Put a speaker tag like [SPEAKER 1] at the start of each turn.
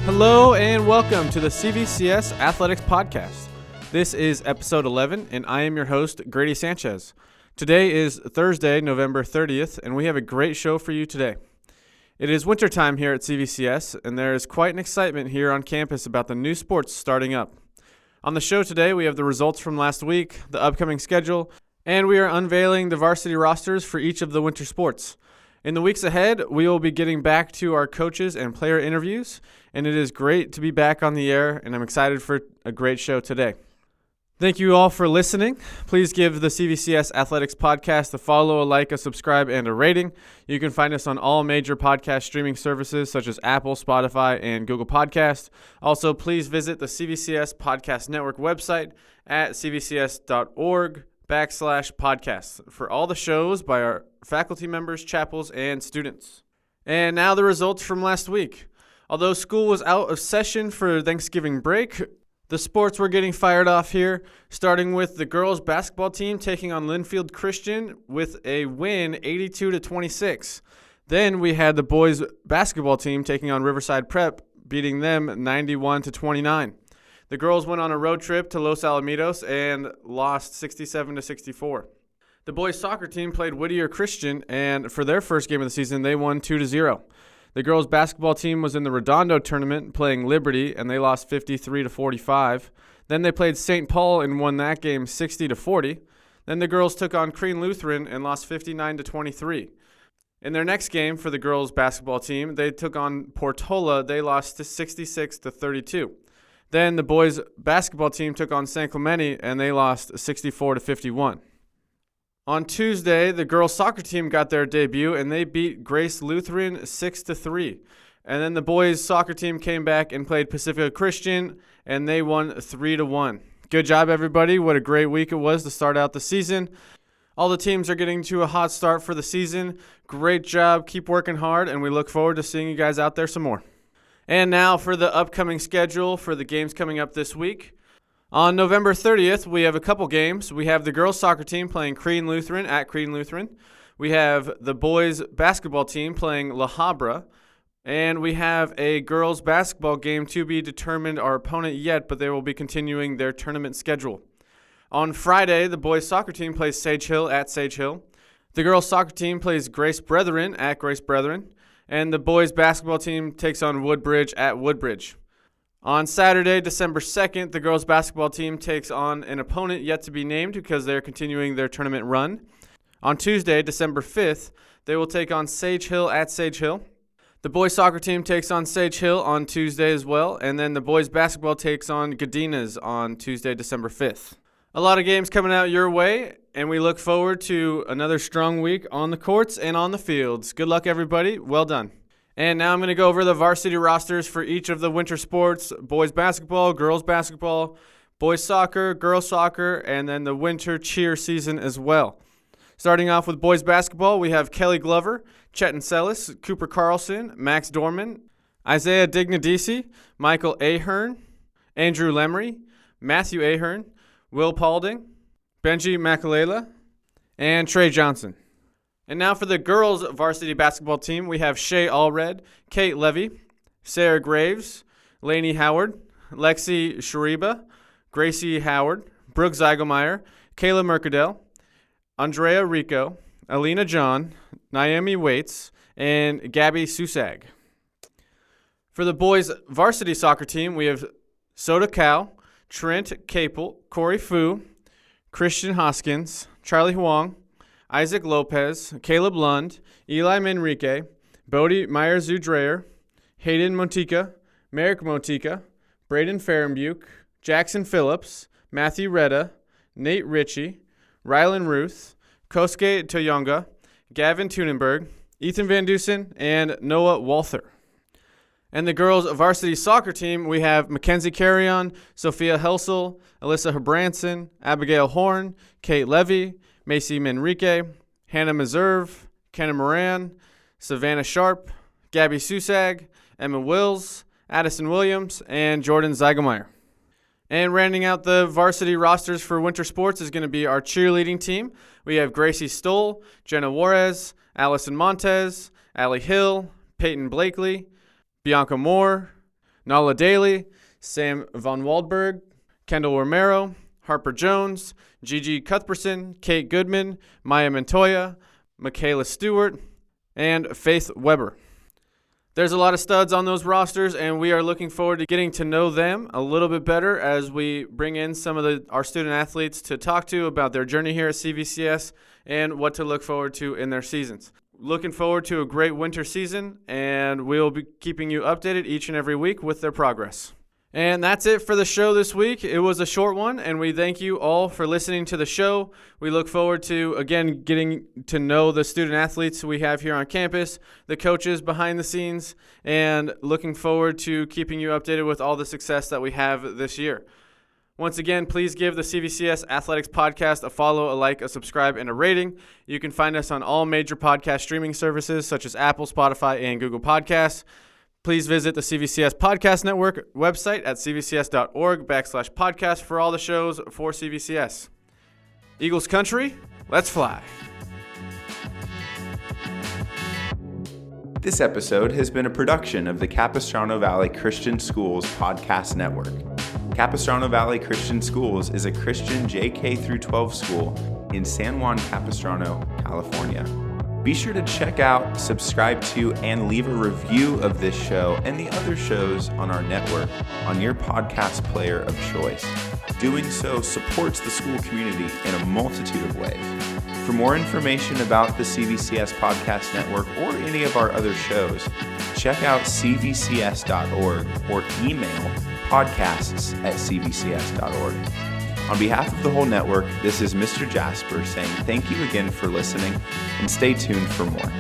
[SPEAKER 1] Hello and welcome to the CVCS Athletics Podcast. This is episode 11 and I am your host, Grady Sanchez. Today is Thursday, November 30th, and we have a great show for you today. It is wintertime here at CVCS, and there is quite an excitement here on campus about the new sports starting up. On the show today, we have the results from last week, the upcoming schedule, and we are unveiling the varsity rosters for each of the winter sports. In the weeks ahead, we will be getting back to our coaches and player interviews, and it is great to be back on the air, and I'm excited for a great show today. Thank you all for listening. Please give the CVCS Athletics Podcast a follow, a like, a subscribe, and a rating. You can find us on all major podcast streaming services such as Apple, Spotify, and Google Podcast. Also, please visit the CVCS Podcast Network website at cvcs.org/podcasts for all the shows by our faculty members, chapels, and students. And now the results from last week. Although school was out of session for Thanksgiving break, the sports were getting fired off here, starting with the girls basketball team taking on Linfield Christian with a win 82-26. Then we had the boys basketball team taking on Riverside Prep, beating them 91-29. The girls went on a road trip to Los Alamitos and lost 67-64. The boys soccer team played Whittier Christian, and for their first game of the season, they won 2-0. The girls basketball team was in the Redondo tournament playing Liberty, and they lost 53-45. Then they played St. Paul and won that game 60-40. Then the girls took on Crean Lutheran and lost 59-23. In their next game for the girls basketball team, they took on Portola. They lost 66-32. Then the boys basketball team took on San Clemente, and they lost 64-51. On Tuesday, the girls soccer team got their debut, and they beat Grace Lutheran 6-3. And then the boys soccer team came back and played Pacifica Christian, and they won 3-1. Good job, everybody. What a great week it was to start out the season. All the teams are getting to a hot start for the season. Great job. Keep working hard, and we look forward to seeing you guys out there some more. And now for the upcoming schedule for the games coming up this week. On November 30th, we have a couple games. We have the girls soccer team playing Crean Lutheran at Crean Lutheran. We have the boys basketball team playing La Habra. And we have a girls basketball game to be determined our opponent yet, but they will be continuing their tournament schedule. On Friday, the boys soccer team plays Sage Hill at Sage Hill. The girls soccer team plays Grace Brethren at Grace Brethren. And the boys basketball team takes on Woodbridge at Woodbridge. On Saturday, December 2nd, the girls basketball team takes on an opponent yet to be named because they're continuing their tournament run. On Tuesday, December 5th, they will take on Sage Hill at Sage Hill. The boys soccer team takes on Sage Hill on Tuesday as well, and then the boys basketball takes on Gadinas on Tuesday, December 5th. A lot of games coming out your way, and we look forward to another strong week on the courts and on the fields. Good luck, everybody. Well done. And now I'm going to go over the varsity rosters for each of the winter sports: boys basketball, girls basketball, boys soccer, girls soccer, and then the winter cheer season as well. Starting off with boys basketball, we have Kelly Glover, Chetan Sellis, Cooper Carlson, Max Dorman, Isaiah Dignadisi, Michael Ahern, Andrew Lemery, Matthew Ahern, Will Paulding, Benji Makalela, and Trey Johnson. And now for the girls' varsity basketball team, we have Shay Allred, Kate Levy, Sarah Graves, Lainey Howard, Lexi Shariba, Gracie Howard, Brooke Zeigelmeyer, Kayla Mercadel, Andrea Rico, Alina John, Naomi Waits, and Gabby Susag. For the boys' varsity soccer team, we have Soda Cow, Trent Capel, Corey Fu, Christian Hoskins, Charlie Huang, Isaac Lopez, Caleb Lund, Eli Manrique, Bodie Myers-Udreyer, Hayden Montica, Merrick Montica, Braden Farenbuke, Jackson Phillips, Matthew Retta, Nate Ritchie, Rylan Ruth, Kosuke Toyonga, Gavin Tunenberg, Ethan Van Dusen, and Noah Walther. And the girls' varsity soccer team, we have Mackenzie Carrion, Sophia Helsel, Alyssa Hebranson, Abigail Horn, Kate Levy, Macy Manrique, Hannah Meserve, Kenna Moran, Savannah Sharp, Gabby Susag, Emma Wills, Addison Williams, and Jordan Zeigelmeyer. And rounding out the varsity rosters for winter sports is going to be our cheerleading team. We have Gracie Stoll, Jenna Juarez, Allison Montez, Allie Hill, Peyton Blakely, Bianca Moore, Nala Daly, Sam Von Waldberg, Kendall Romero, Harper Jones, Gigi Cuthbertson, Kate Goodman, Maya Montoya, Michaela Stewart, and Faith Weber. There's a lot of studs on those rosters, and we are looking forward to getting to know them a little bit better as we bring in some of our student athletes to talk to about their journey here at CVCS and what to look forward to in their seasons. Looking forward to a great winter season, and we'll be keeping you updated each and every week with their progress. And that's it for the show this week. It was a short one, and we thank you all for listening to the show. We look forward to, again, getting to know the student athletes we have here on campus, the coaches behind the scenes, and looking forward to keeping you updated with all the success that we have this year. Once again, please give the CVCS Athletics Podcast a follow, a like, a subscribe, and a rating. You can find us on all major podcast streaming services such as Apple, Spotify, and Google Podcasts. Please visit the CVCS Podcast Network website at cvcs.org/podcast for all the shows for CVCS. Eagles Country, let's fly.
[SPEAKER 2] This episode has been a production of the Capistrano Valley Christian Schools Podcast Network. Capistrano Valley Christian Schools is a Christian JK-12 school in San Juan Capistrano, California. Be sure to check out, subscribe to, and leave a review of this show and the other shows on our network on your podcast player of choice. Doing so supports the school community in a multitude of ways. For more information about the CVCS Podcast Network or any of our other shows, check out cvcs.org or email podcasts@cvcs.org. On behalf of the whole network, this is Mr. Jasper saying thank you again for listening and stay tuned for more.